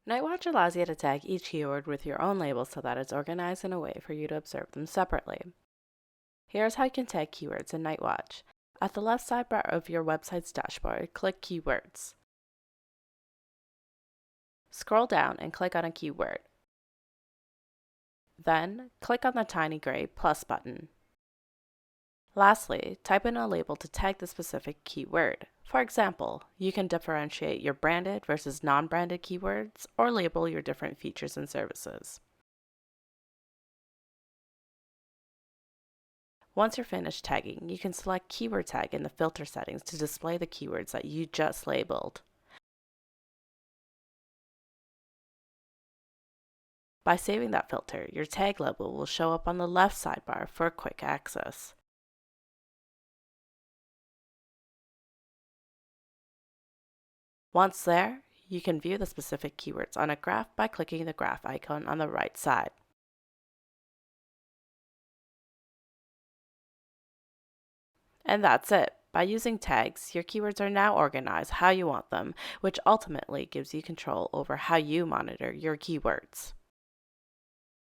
Nightwatch allows you to tag each keyword with your own label so that it's organized in a way for you to observe them separately. Here's how you can tag keywords in Nightwatch. At the left sidebar of your website's dashboard, click Keywords. Scroll down and click on a keyword. Then, click on the tiny gray plus button. Lastly, type in a label to tag the specific keyword. For example, you can differentiate your branded versus non-branded keywords or label your different features and services. Once you're finished tagging, you can select Keyword Tag in the filter settings to display the keywords that you just labeled. By saving that filter, your tag label will show up on the left sidebar for quick access. Once there, you can view the specific keywords on a graph by clicking the graph icon on the right side. And that's it. By using tags, your keywords are now organized how you want them, which ultimately gives you control over how you monitor your keywords.